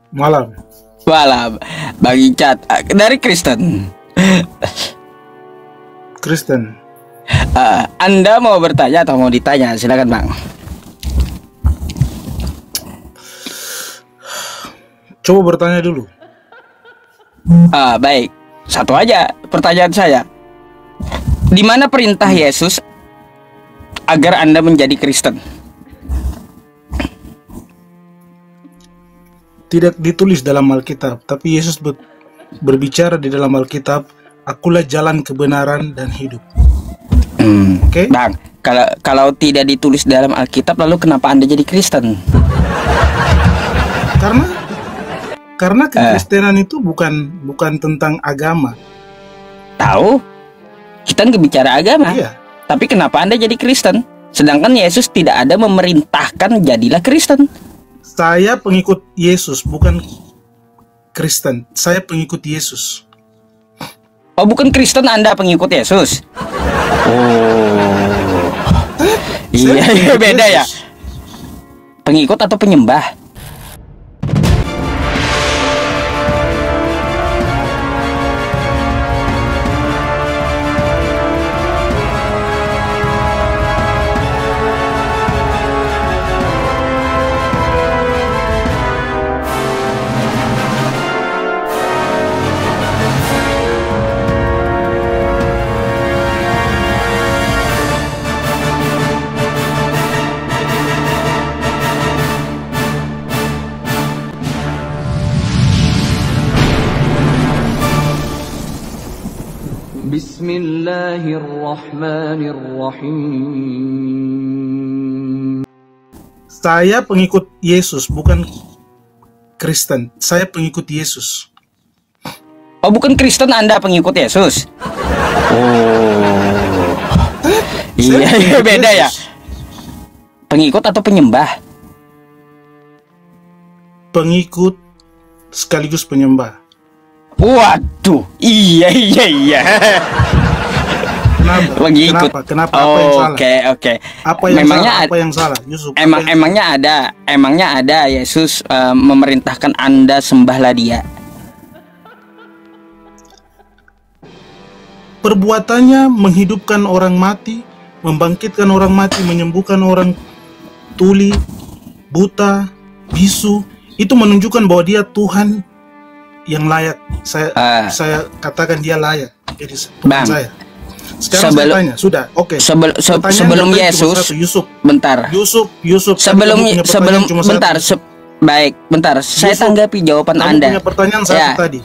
Malam. Malam. Bang Icat dari Kristen. Kristen. Anda mau bertanya atau mau ditanya? Silakan Bang. Coba bertanya dulu. Baik. Satu aja pertanyaan saya. Di mana perintah Yesus agar Anda menjadi Kristen? Tidak ditulis dalam Alkitab, tapi Yesus berbicara di dalam Alkitab, akulah jalan kebenaran dan hidup. Oke? Bang, kalau tidak ditulis dalam Alkitab, lalu kenapa Anda jadi Kristen? Karena kekristenan itu bukan tentang agama. Tahu? Kita nggak bicara agama. Iya. Tapi kenapa Anda jadi Kristen? Sedangkan Yesus tidak ada memerintahkan jadilah Kristen. Saya pengikut Yesus, bukan Kristen. Saya pengikut Yesus. Oh, bukan Kristen, Anda pengikut Yesus. Oh. Iya, beda ya. Pengikut atau penyembah? Bismillahirrahmanirrahim. Saya pengikut Yesus, bukan Kristen. Saya pengikut Yesus. Oh, bukan Kristen, Anda pengikut Yesus. Oh. Iya, beda ya. Pengikut atau penyembah? Pengikut sekaligus penyembah. Waduh, iya. Kenapa? Pengikut. Kenapa? Apa yang salah? Oke. Apa yang salah? Yusuf. Emangnya ada Yesus memerintahkan Anda sembahlah Dia. Perbuatannya menghidupkan orang mati, membangkitkan orang mati, menyembuhkan orang tuli, buta, bisu. Itu menunjukkan bahwa Dia Tuhan yang layak. Saya katakan Dia layak. Jadi Tuhan saya. Sekarang saya tanya, sudah, oke. Sebelum Yesus, Yusuf. Bentar. Yusuf. Sebelum bentar. Saya tanggapi jawaban Anda. Punya pertanyaan satu tadi.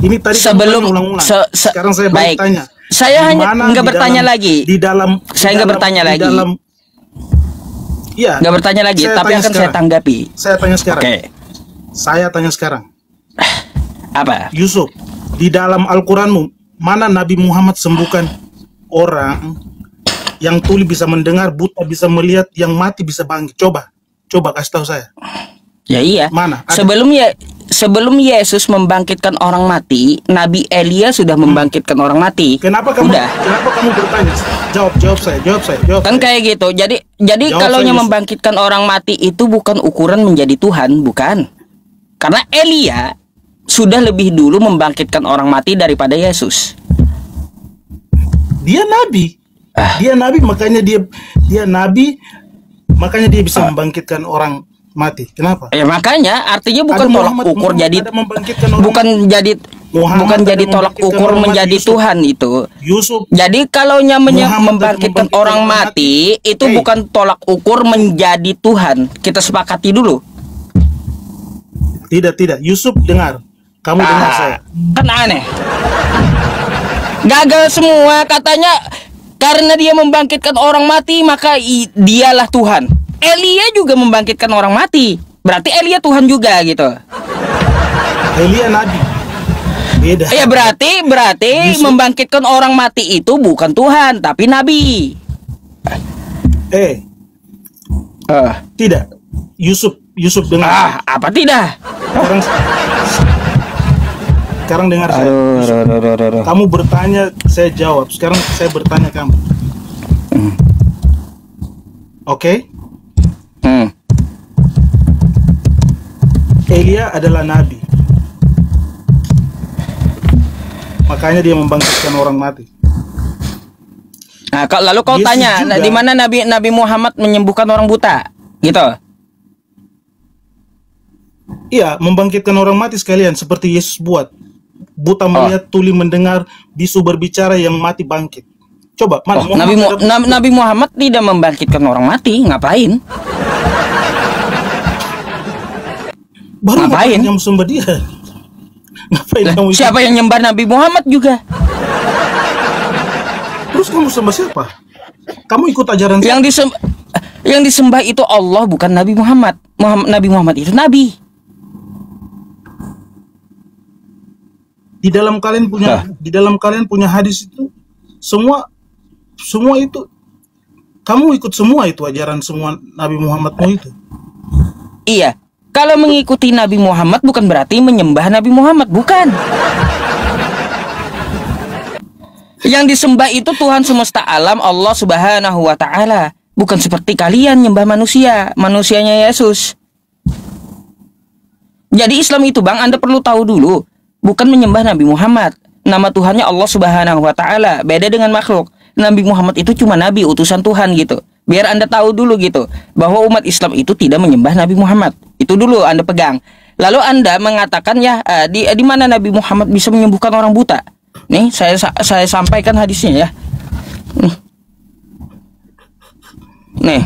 Ini tadi sebelum ulang-ulang. Sekarang saya balik tanya. Saya hanya nggak bertanya lagi. Saya nggak bertanya lagi. Iya. Nggak bertanya lagi, tapi akan saya tanggapi. Saya tanya sekarang. Oke. Saya tanya sekarang. Apa? Yusuf, di dalam Al-Quranmu, mana Nabi Muhammad sembuhkan orang yang tuli bisa mendengar, buta bisa melihat, yang mati bisa bangkit? Coba kasih tahu saya. Ya iya. Mana? Sebelum Yesus membangkitkan orang mati, Nabi Elia sudah membangkitkan orang mati. Kenapa kamu bertanya? Jawab saya. Kan kayak gitu. Jadi kalau membangkitkan orang mati itu bukan ukuran menjadi Tuhan, bukan. Karena Elia sudah lebih dulu membangkitkan orang mati daripada Yesus. Dia nabi. Dia nabi, makanya dia bisa membangkitkan orang mati. Kenapa? Ya makanya artinya bukan tolak ukur jadi bukan jadi tolak ukur menjadi Tuhan itu. Yusuf. Jadi kalau membangkitkan orang mati itu bukan tolak ukur menjadi Tuhan. Kita sepakati dulu. Tidak. Yusuf, dengar. Kamu dengar saya. Kan aneh. Gagal semua katanya karena dia membangkitkan orang mati maka dialah Tuhan. Elia juga membangkitkan orang mati. Berarti Elia Tuhan juga gitu. Elia nabi. Beda. Ya berarti Yusuf. Membangkitkan orang mati itu bukan Tuhan tapi nabi. Tidak. Yusuf dengar. Apa tidak? Sekarang dengar saya. Kamu bertanya, saya jawab. Sekarang saya bertanya kamu. Oke? Elia adalah nabi. Makanya dia membangkitkan orang mati. Nah, lalu kau Yesus tanya, juga, di mana Nabi Muhammad menyembuhkan orang buta? Gitu. Iya, membangkitkan orang mati sekalian seperti Yesus buat. Buta melihat, tuli mendengar, bisu berbicara, yang mati bangkit. Coba, mana Nabi Muhammad tidak membangkitkan orang mati, ngapain? Baru ngapain kamu sembah dia? Ngapain kamu siapa yang nyembah Nabi Muhammad juga? Terus kamu sembah siapa? Kamu ikut ajaran siapa? Yang disembah itu Allah, bukan Nabi Muhammad. Nabi Muhammad itu nabi. Di dalam kalian punya hadis itu semua itu kamu ikut semua itu ajaran semua Nabi Muhammadmu itu. Iya. Kalau mengikuti Nabi Muhammad bukan berarti menyembah Nabi Muhammad, bukan. Yang disembah itu Tuhan semesta alam, Allah Subhanahu wa taala, bukan seperti kalian nyembah manusia, manusianya Yesus. Jadi Islam itu, Bang, Anda perlu tahu dulu, bukan menyembah Nabi Muhammad. Nama Tuhannya Allah Subhanahu wa taala, beda dengan makhluk. Nabi Muhammad itu cuma nabi, utusan Tuhan gitu. Biar Anda tahu dulu gitu, bahwa umat Islam itu tidak menyembah Nabi Muhammad. Itu dulu Anda pegang. Lalu Anda mengatakan ya, di mana Nabi Muhammad bisa menyembuhkan orang buta? Nih, saya sampaikan hadisnya ya. Nih.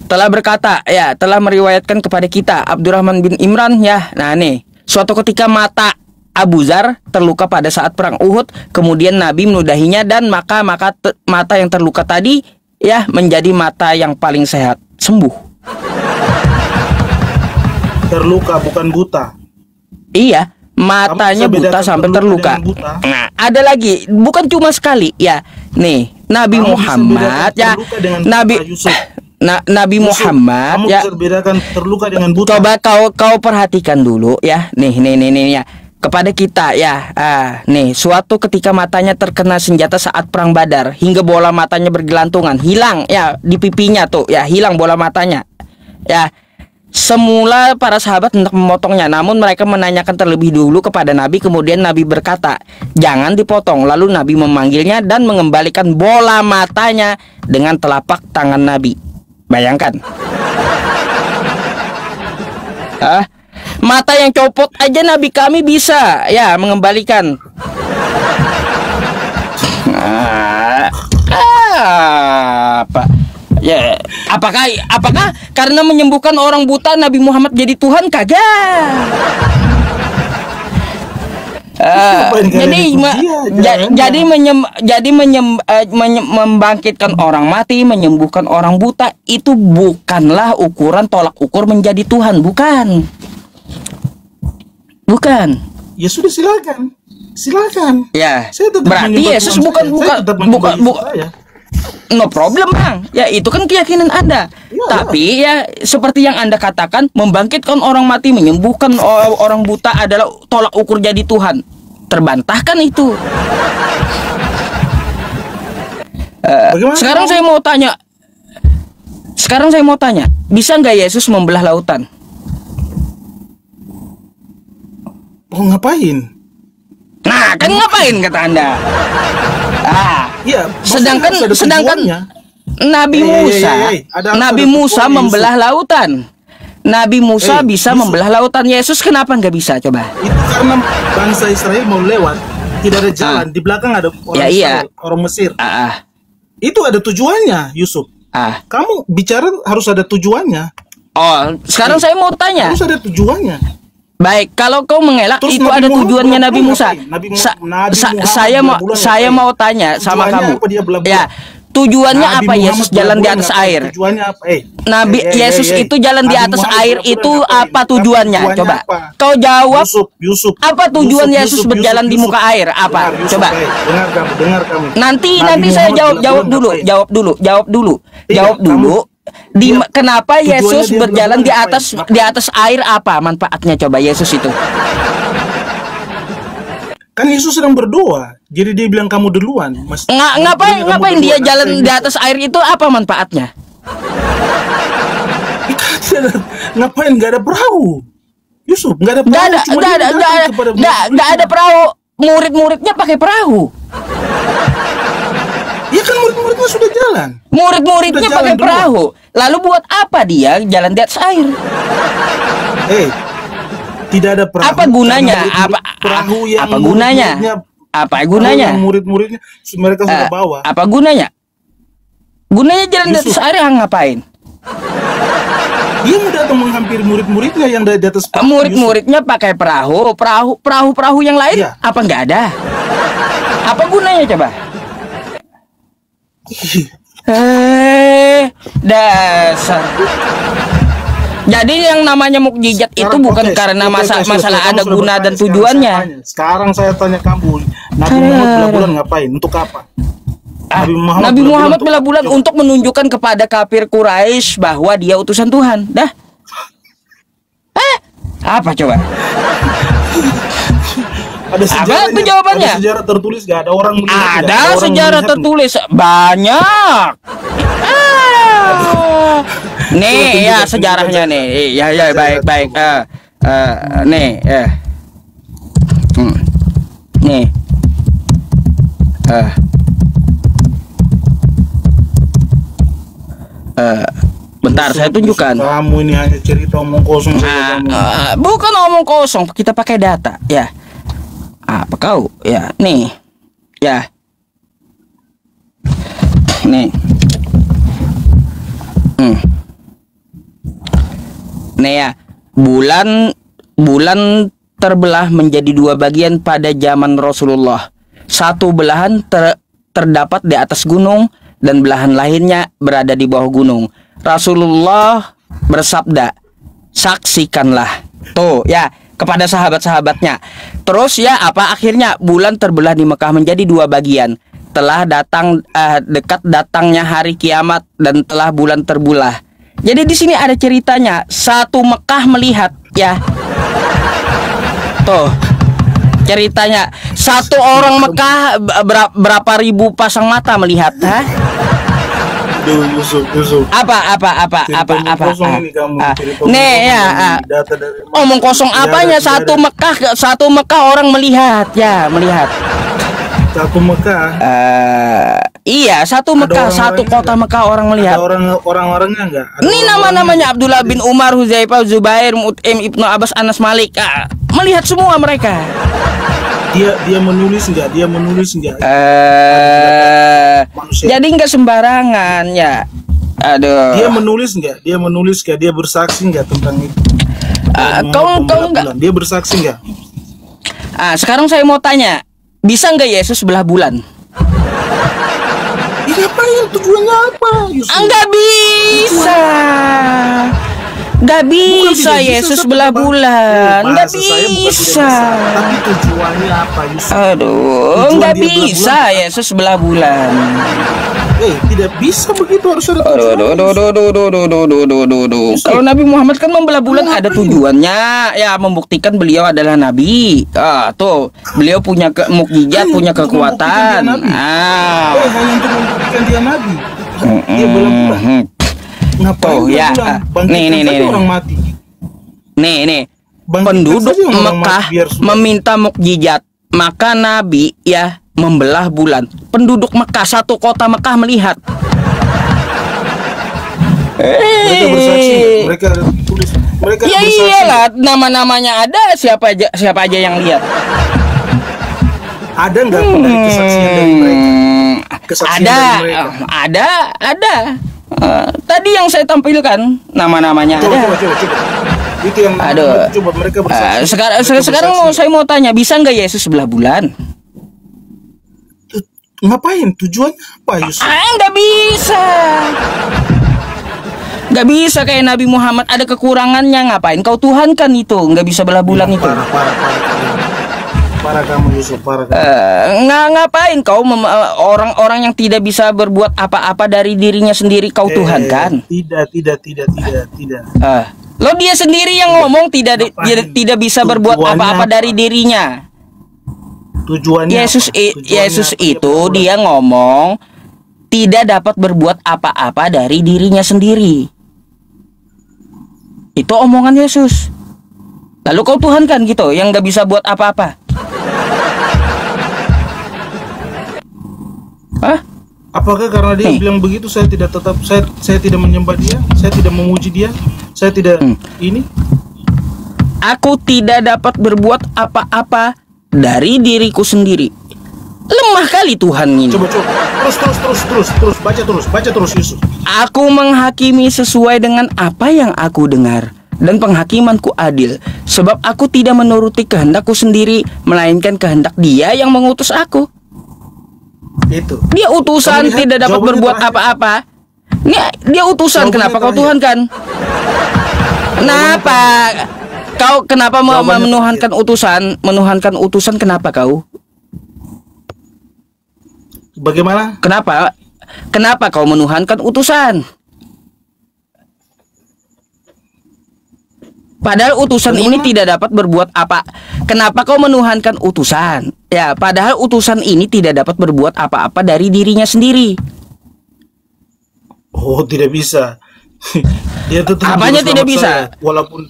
Telah berkata, ya, telah meriwayatkan kepada kita Abdurrahman bin Imran ya. Nah, nih, suatu ketika mata Abu Zar terluka pada saat perang Uhud, kemudian Nabi meludahinya dan maka mata yang terluka tadi ya menjadi mata yang paling sehat, sembuh. Terluka bukan buta. Iya, matanya buta sampai terluka. Nah, ada lagi, bukan cuma sekali ya. Nih, Nabi Muhammad ya, Nabi Muhammad kamu ya. bisa bedakan terluka dengan buta. Coba kau perhatikan dulu ya. Nih ya. Kepada kita ya, nih, suatu ketika matanya terkena senjata saat perang Badar hingga bola matanya bergelantungan, hilang ya di pipinya tuh ya, hilang bola matanya ya. Semula para sahabat hendak memotongnya, namun mereka menanyakan terlebih dulu kepada Nabi. Kemudian Nabi berkata, jangan dipotong. Lalu Nabi memanggilnya dan mengembalikan bola matanya dengan telapak tangan Nabi. Bayangkan, mata yang copot aja Nabi kami bisa ya mengembalikan. Apa ya, apakah karena menyembuhkan orang buta Nabi Muhammad jadi Tuhan? Kagak. Jadi membangkitkan orang mati, menyembuhkan orang buta itu bukanlah ukuran tolak ukur menjadi Tuhan, bukan. Ya sudah, silakan. Ya, berarti Yesus bukan no problem, Bang. Ya, itu kan keyakinan Anda. Ya, tapi ya seperti yang Anda katakan, membangkitkan orang mati, menyembuhkan orang buta adalah tolak ukur jadi Tuhan. Terbantahkan itu. Sekarang saya mau tanya, bisa nggak Yesus membelah lautan? Oh, ngapain? Nah, kan ngapain kata Anda? Ya, sedangkan Nabi Musa membelah lautan. Nabi Musa bisa membelah lautan. Yesus kenapa nggak bisa, coba? Itu karena bangsa Israel mau lewat, tidak ada jalan. Di belakang ada orang Israel, orang Mesir. Itu ada tujuannya, Yusuf. Kamu bicara harus ada tujuannya. Oh, sekarang saya mau tanya. Harus ada tujuannya. Baik, kalau kau mengelak terus itu ada tujuannya Nabi Musa. Saya mau tanya sama kamu. Ya, tujuannya apa Yesus jalan di atas air? Tujuannya apa? Yesus itu jalan di atas air itu apa tujuannya? Coba kau jawab. Yusuf. Apa tujuan Yesus berjalan di muka air? Apa? Coba. Dengar kamu. Nanti saya jawab dulu. Kenapa Yesus berjalan di atas air, apa manfaatnya, coba Yesus itu? Kan Yesus sedang berdoa, jadi dia bilang kamu duluan. Ngapain dia jalan di atas air itu, apa manfaatnya? Ngapain, gak ada perahu? Yusuf, nggak ada Nggak perahu, ada, cuma nggak dia ada, datang nggak ada, kepada nggak ada perahu. Murid-muridnya pakai perahu. Ya kan murid-muridnya sudah jalan. Murid-muridnya Sudah jalan pakai duluan. perahu. Lalu buat apa dia jalan di atas air? Tidak ada perahu. Apa gunanya? Karena perahu yang apa gunanya? Apa gunanya? Murid-muridnya mereka sudah bawa. Apa gunanya? Gunanya jalan di atas air ngapain? Dia mau datang menghampiri murid-muridnya yang di atas perahu. Murid-muridnya pakai perahu yang lain Iya. apa nggak ada? Apa gunanya coba? Dasar. Jadi yang namanya mukjizat itu bukan karena masalah ada guna dan tujuannya. Sekarang saya tanya kamu, Nabi Muhammad bela bulan ngapain? Untuk apa? Nabi Muhammad bela bulan untuk menunjukkan kepada kafir Quraisy bahwa dia utusan Tuhan. Dah. Apa coba? Ada apa itu jawabannya? Ada sejarah tertulis gak? Ada orang melihat? Ada sejarah tertulis banyak. Nih ya sejarahnya nih. Ya baik. Nih. Nih. Bentar saya tunjukkan. Kamu ini hanya cerita omong kosong saja kamu. Bukan omong kosong, kita pakai data ya. Apa kau? Ya, nih. Ya. Nih. Nih ya, bulan terbelah menjadi dua bagian pada zaman Rasulullah. Satu belahan terdapat di atas gunung dan belahan lainnya berada di bawah gunung. Rasulullah bersabda, saksikanlah. Tuh ya, kepada sahabat-sahabatnya. Terus ya apa akhirnya bulan terbelah di Mekah menjadi dua bagian. Telah datang dekat datangnya hari kiamat dan telah bulan terbelah. Jadi di sini ada ceritanya. Satu Mekah melihat ya. Tuh ceritanya. Satu orang Mekah berapa ribu pasang mata melihat, Yusuf. Apa. Kosong ini kamu. Nih ya. Omong kosong apanya? Satu Mekah orang melihat ya, melihat. Satu Mekah. Iya, satu Mekah, satu kota Mekah orang melihat. Ada orang-orangnya enggak? Ini nama-namanya Abdullah bin Umar, Huzaifah, Zubair, Mut'im, Ibnu Abbas, Anas, Malik. Melihat semua mereka. Dia menulis enggak? Jadi enggak sembarangan ya. Aduh. Dia menulis enggak? Dia bersaksi enggak tentang itu? Kau enggak. Dia bersaksi enggak? Sekarang saya mau tanya, bisa enggak Yesus belah bulan? Ngapain? Tujuannya apa? Enggak bisa. Gak bisa Yesus belah bulan. Gak bisa. Tapi tujuannya apa, Yusuf? Aduh, nggak bisa Yesus belah bulan. Tidak bisa begitu, harus ada tujuan. Kalau Nabi Muhammad kan membelah bulan ada tujuannya, ya membuktikan beliau adalah nabi. Tuh, beliau punya mukjizat, punya kekuatan. Hanya untuk membuktikan dia nabi. Dia belah bulan. Ngapain ya, nih. Orang mati. Nih. Penduduk Mekah meminta mukjizat, maka Nabi ya membelah bulan. Penduduk Mekah, satu kota Mekah melihat. Mereka bersaksi, mereka tulis, mereka ya bersaksi. Iyalah, nama-namanya ada, siapa aja yang lihat. Ada nggak kesaksian dari mereka? Kesaksian dari mereka? Ada. Tadi yang saya tampilkan nama-namanya ada. Coba. Itu yang coba mereka bersaksi. Sekarang saya mau tanya, bisa nggak Yesus belah bulan? Ngapain? Tujuannya apa, Yusuf? Nggak bisa. Nggak bisa kayak Nabi Muhammad, ada kekurangannya. Ngapain kau Tuhan kan itu? Nggak bisa belah bulan itu. Parah kamu, Yusuf, parah kamu. Ngapain kau orang-orang yang tidak bisa berbuat apa-apa dari dirinya sendiri kau Tuhan kan? Tidak. Lo dia sendiri yang ngomong tidak bisa berbuat apa-apa dari dirinya. Tujuannya Yesus itu dia ngomong tidak dapat berbuat apa-apa dari dirinya sendiri. Itu omongan Yesus. Lalu kau Tuhan kan gitu, yang nggak bisa buat apa-apa. Hah? Apakah karena dia bilang begitu saya tidak menyembah dia, saya tidak memuji dia, saya tidak ini? Aku tidak dapat berbuat apa-apa dari diriku sendiri. Lemah kali Tuhan ini. Coba. Terus, baca terus Yusuf. Aku menghakimi sesuai dengan apa yang aku dengar, dan penghakimanku adil, sebab aku tidak menuruti kehendakku sendiri, melainkan kehendak Dia yang mengutus aku. Itu. Dia utusan, tidak dapat berbuat apa-apa. Dia utusan, kenapa kau Tuhan kan? Kenapa? Kau kenapa mau menuhankan utusan? Menuhankan utusan kenapa kau? Bagaimana? Kenapa? Kenapa kau menuhankan utusan? Padahal utusan ini tidak dapat berbuat apa. Kenapa kau menuhankan utusan? Ya, padahal utusan ini tidak dapat berbuat apa-apa dari dirinya sendiri. Oh, tidak bisa. Dia tetap apanya tidak bisa? Saya. Walaupun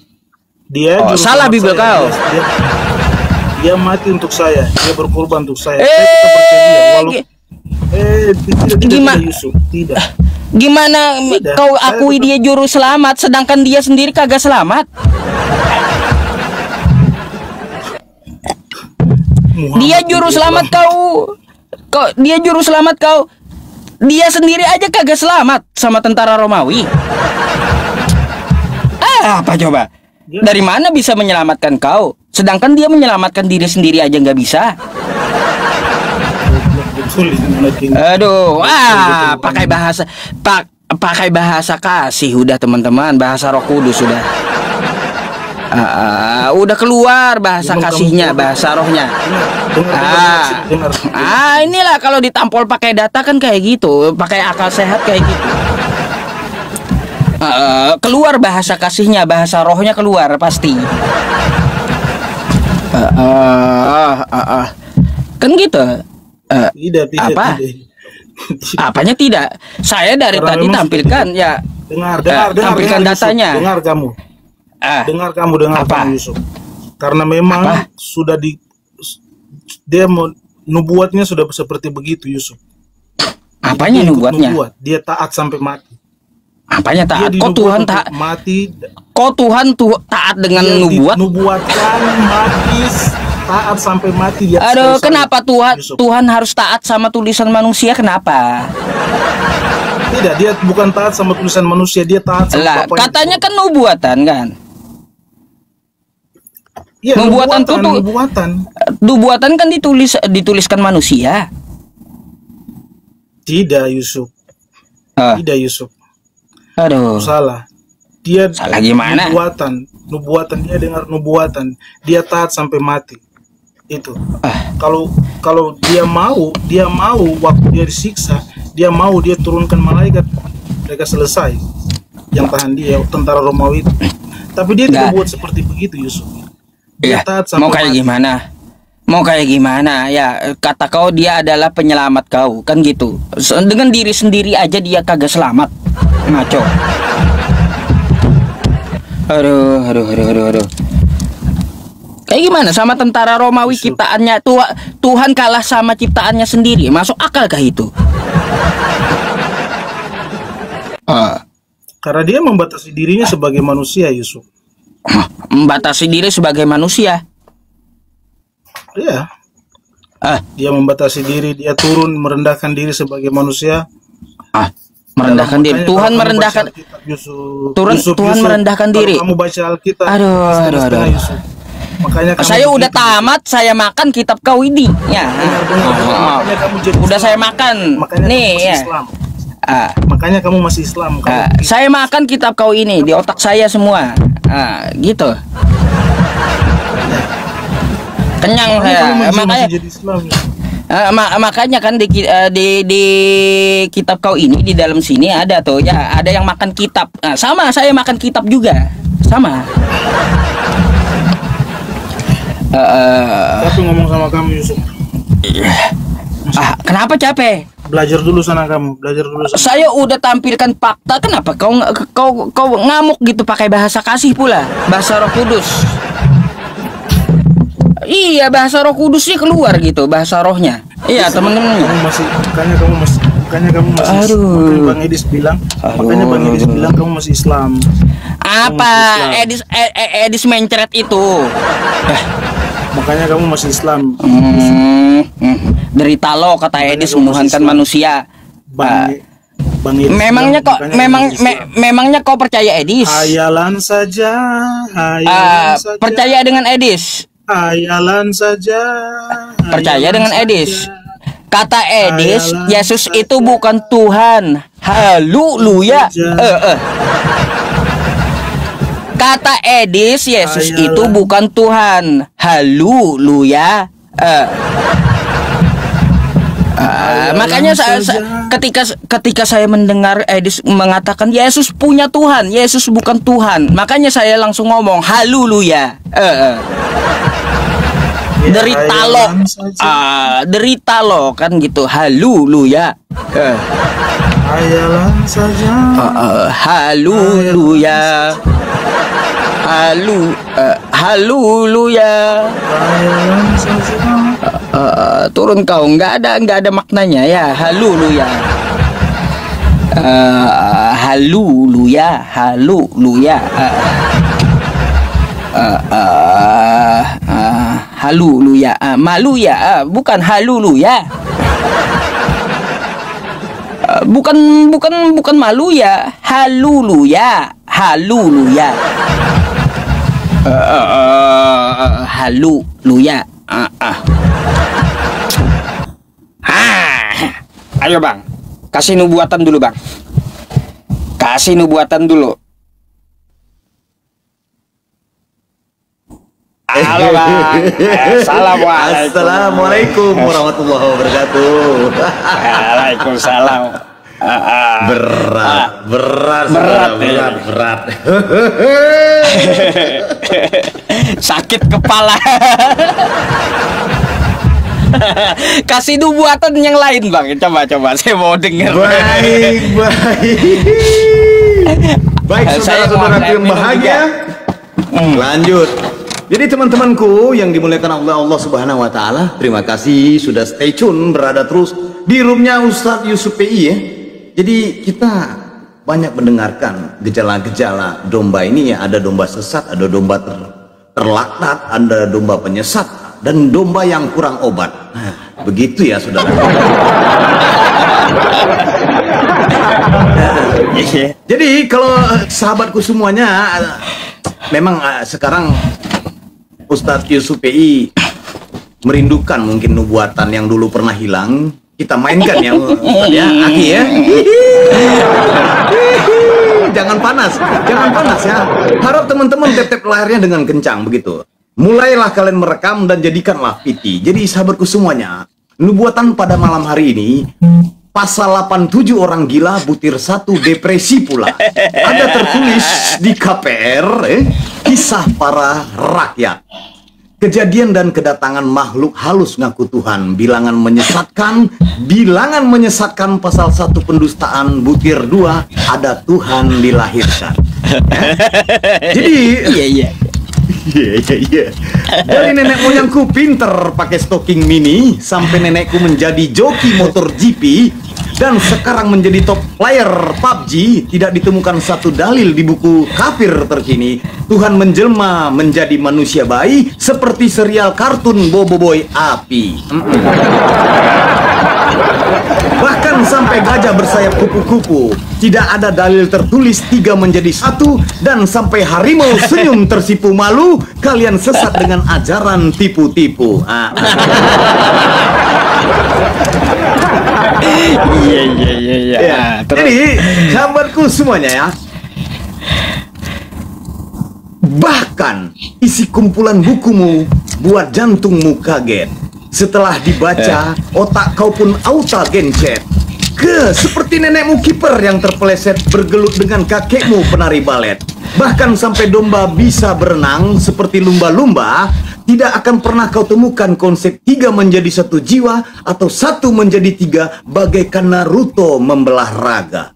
dia salah Bibel kau. Dia mati untuk saya. Dia berkorban untuk saya. Saya tetap percaya dia. Tidak, Yusuf. Tidak. Gimana tidak, kau akui dia juru selamat sedangkan dia sendiri kagak selamat? Dia juru selamat kau. Dia juru selamat kau. Dia sendiri aja kagak selamat sama tentara Romawi. Apa coba? Dari mana bisa menyelamatkan kau? Sedangkan dia menyelamatkan diri sendiri aja nggak bisa. Aduh, pakai bahasa kasih udah teman-teman, bahasa Roh Kudus sudah. Udah keluar bahasa kasihnya, bahasa rohnya. Inilah kalau ditampol pakai data kan kayak gitu, pakai akal sehat kayak gitu. Keluar bahasa kasihnya, bahasa rohnya keluar pasti. Kan gitu. Tidak, apa? Tidak. Apanya tidak? Saya dari karena tadi tampilkan ya. Dengar, tampilkan datanya. Yusuf, dengar kamu Yusuf. Karena memang sudah dia nubuatnya sudah seperti begitu Yusuf. Apanya nubuatnya? Dia taat sampai mati. Apanya taat? Kok Tuhan taat mati? Kok Tuhan taat dengan nubuat? Nubuatkan mati. Taat sampai mati. Aduh, kenapa Tuhan harus taat sama tulisan manusia? Kenapa? Tidak, dia bukan taat sama tulisan manusia, dia taat sama Bapaknya. Katanya kan nubuatan kan? Iya, nubuatan kan dituliskan manusia. Tidak, Yusuf. Tidak, Yusuf. Aduh. Salah. Dia salah gimana? Nubuatan dia dengar nubuatan, dia taat sampai mati. Itu. Kalau dia mau waktu dia disiksa, dia mau dia turunkan malaikat, mereka selesai. Yang tahan dia tentara Romawi itu. Tapi dia tidak buat seperti begitu, Yusuf. Dia taat sampai mau kayak mati. Mau kayak gimana? Ya, kata kau dia adalah penyelamat kau, kan gitu. Dengan diri sendiri aja dia kagak selamat. Ngaco. Aduh. Kayak gimana sama tentara Romawi ciptaannya? Tuhan kalah sama ciptaannya sendiri. Masuk akalkah itu? Karena dia membatasi dirinya sebagai manusia, Yusuf. Membatasi diri sebagai manusia? Iya. Dia membatasi diri, dia turun merendahkan diri sebagai manusia. Merendahkan diri. Tuhan merendahkan. Tuhan merendahkan diri. Kamu baca Alkitab. Aduh. Makanya saya udah tamat, saya makan kitab kau ini. Ya. Udah saya makan. Nih ya. Makanya kamu masih Islam. Saya makan kitab kau ini di otak saya semua. Gitu. Kenyang saya. Makanya jadi Islam. Makanya kan di kitab kau ini di dalam sini ada tuh ya, ada yang makan kitab. Sama saya makan kitab juga. Sama. Tapi ngomong sama kamu, Yusuf. Kenapa capek? Belajar dulu sana kamu, belajar dulu sana. Saya udah tampilkan fakta, kenapa kau ngamuk gitu pakai bahasa kasih pula, bahasa Roh Kudus. Iya, bahasa Roh Kudusnya keluar gitu, bahasa rohnya. Iya, teman-teman. Makanya kamu masih Aduh. Bang Edis bilang, makanya Bang Edis bilang kamu masih Islam. Apa Edis mencret itu? Makanya kamu masih Islam. Derita lo, kata Edis, menuhankan manusia. Bang Edis memangnya kau percaya Edis? Hayalan saja, percaya dengan Edis. Hayalan saja. Percaya dengan Edis. Kata Edis, Yesus itu bukan Tuhan. Haleluya. Kata Edis, Yesus itu bukan Tuhan. Haleluya. Makanya ketika saya mendengar Edis mengatakan Yesus punya Tuhan, Yesus bukan Tuhan, makanya saya langsung ngomong haleluya. Derita lo kan gitu, haleluya. Hayalan saja. Haleluya. Haleluya. Hayalan saja. Turun kau, nggak ada maknanya ya, haleluya. Haleluya, haleluya. Haleluya, malu ya, bukan haleluya. Bukan malu ya, haleluya, haleluya. Haleluya. Ayo bang, kasih nubuatan dulu bang. Kasih nubuatan dulu. Halo bang. Assalamualaikum warahmatullahi wabarakatuh. Waalaikumsalam. Berat. Sakit kepala. Kasih nubuatan yang lain bang. Coba saya mau dengar. Baik saudara-saudaraku yang bahagia. Lanjut. Jadi teman-temanku yang dimuliakan Allah Subhanahu wa taala, terima kasih sudah stay tune, berada terus di roomnya Ustadz Yusuf PI ya. Jadi kita banyak mendengarkan gejala-gejala domba ini ya, ada domba sesat, ada domba terlaknat, ada domba penyesat, dan domba yang kurang obat. Nah, begitu ya saudara. Jadi kalau sahabatku semuanya, memang sekarang Ustadz Yusuf PI merindukan mungkin nubuatan yang dulu pernah hilang. Kita mainkan ya, Aki ya. Jangan panas ya. Harap teman-teman tap-tap layarnya dengan kencang begitu. Mulailah kalian merekam dan jadikanlah PT. Jadi sahabatku semuanya, nubuatan pada malam hari ini, pasal 87 orang gila, butir 1 depresi pula. Ada tertulis di KPR, kisah para rakyat. Kejadian dan kedatangan makhluk halus ngaku Tuhan, bilangan menyesatkan pasal 1 pendustaan, butir 2 ada Tuhan dilahirkan. Jadi iya. Dari nenek moyangku pinter pakai stocking mini sampai nenekku menjadi joki motor GP dan sekarang menjadi top player PUBG, tidak ditemukan satu dalil di buku kafir terkini Tuhan menjelma menjadi manusia bayi seperti serial kartun Boboiboy Api. Bahkan sampai gajah bersayap kupu-kupu tidak ada dalil tertulis 3 menjadi 1, dan sampai harimau senyum tersipu malu, kalian sesat dengan ajaran tipu-tipu. Iya. Jadi sahabatku semuanya ya, bahkan isi kumpulan bukumu buat jantungmu kaget. Setelah dibaca, otak kau pun auta gencet. Seperti nenekmu kiper yang terpeleset bergelut dengan kakekmu penari balet. Bahkan sampai domba bisa berenang seperti lumba-lumba, tidak akan pernah kau temukan konsep 3 menjadi 1 jiwa atau 1 menjadi 3 bagaikan Naruto membelah raga.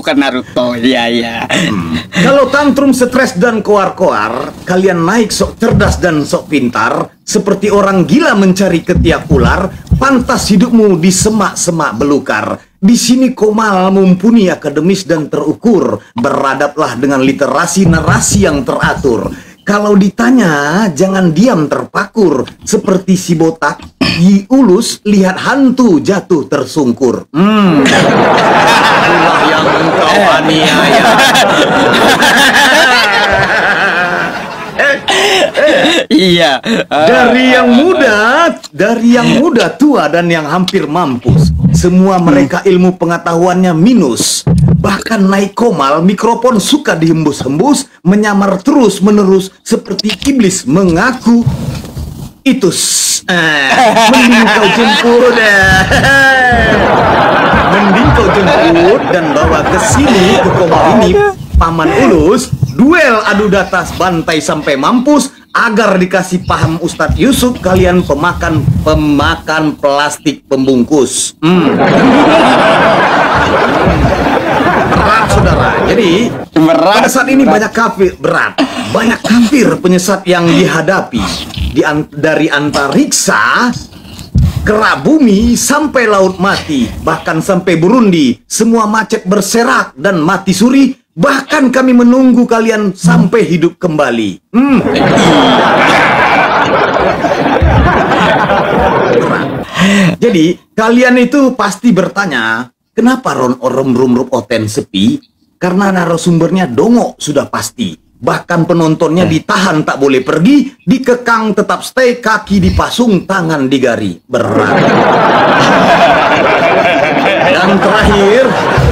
bukan Naruto. Iya. Kalau tantrum, stres dan koar-koar, kalian naik sok cerdas dan sok pintar, seperti orang gila mencari ketiak ular, pantas hidupmu di semak-semak belukar. Di sini Komal mumpuni akademis dan terukur, beradablah dengan literasi narasi yang teratur. Kalau ditanya, jangan diam terpakur. Seperti si botak, Yi Ulus lihat hantu jatuh tersungkur. Itulah yang engkau aniaya. Iya. Dari yang muda, tua, dan yang hampir mampus. Semua mereka ilmu pengetahuannya minus. Bahkan naik Komal, mikrofon suka dihembus-hembus, menyamar terus-menerus seperti iblis mengaku. Mending kau jemput, mending kau jemput dan bawa ke sini, ke Komal ini, Paman Ulus, duel adu datas bantai sampai mampus, agar dikasih paham Ustadz Yusuf, kalian pemakan plastik pembungkus. Berat, saudara. Jadi pada saat ini banyak kafir penyesat yang dihadapi dari antariksa, kerak bumi sampai laut mati, bahkan sampai Burundi, semua macet berserak dan mati suri. Bahkan kami menunggu kalian sampai hidup kembali. Jadi kalian itu pasti bertanya, kenapa Rom Oten sepi? Karena narasumbernya dongok sudah pasti. Bahkan penontonnya ditahan tak boleh pergi, dikekang tetap stay, kaki dipasung, tangan digari. Berat.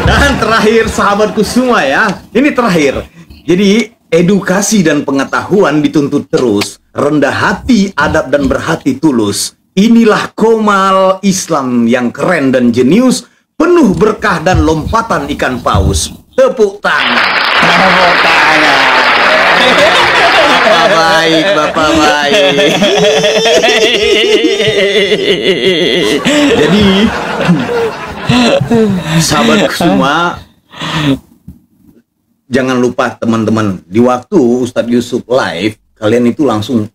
Dan terakhir sahabatku semua ya. Ini terakhir. Jadi edukasi dan pengetahuan dituntut terus, rendah hati, adab dan berhati tulus. Inilah Komal Islam yang keren dan jenius, penuh berkah dan lompatan ikan paus. Tepuk tangan. Tepuk tangan. Bapak baik. Jadi sahabatku semua, jangan lupa teman-teman, di waktu Ustadz Yusuf live, kalian itu langsung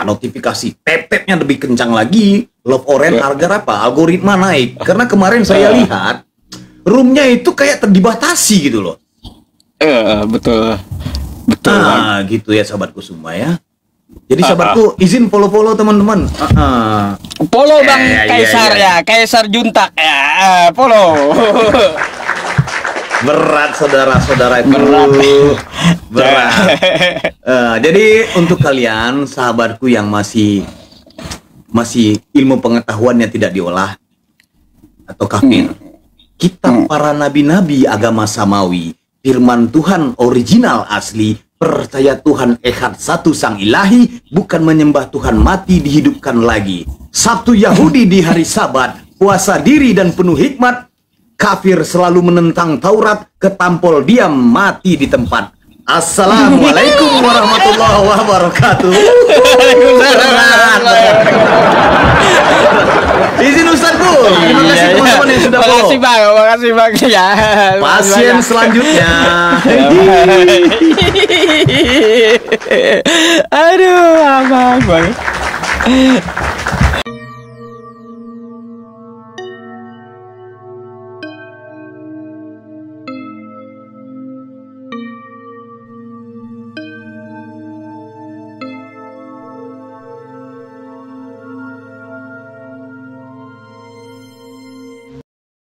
notifikasi, tap-tapnya lebih kencang lagi. Love Orange harga apa? Algoritma naik. Karena kemarin saya lihat roomnya itu kayak terdibatasi gitu loh. Betul. Gitu ya sahabatku semua ya. Jadi sahabatku izin follow teman-teman. Follow Bang Kaisar ya, Kaisar Juntak ya. Follow. Berat saudara-saudara itu. Berat. Jadi untuk kalian sahabatku yang masih ilmu pengetahuannya tidak diolah atau kafir, kitab para nabi-nabi agama samawi, firman Tuhan original asli, percaya Tuhan Echad satu sang ilahi, bukan menyembah Tuhan mati dihidupkan lagi. Sabtu Yahudi di hari Sabat, puasa diri dan penuh hikmat. Kafir selalu menentang Taurat, ketampol diam mati di tempat. Assalamualaikum warahmatullahi wabarakatuh. Izin Ustazku. Terima kasih teman-teman yang sudah follow. Makasih bang ya. Pasien selanjutnya. Aduh, abang.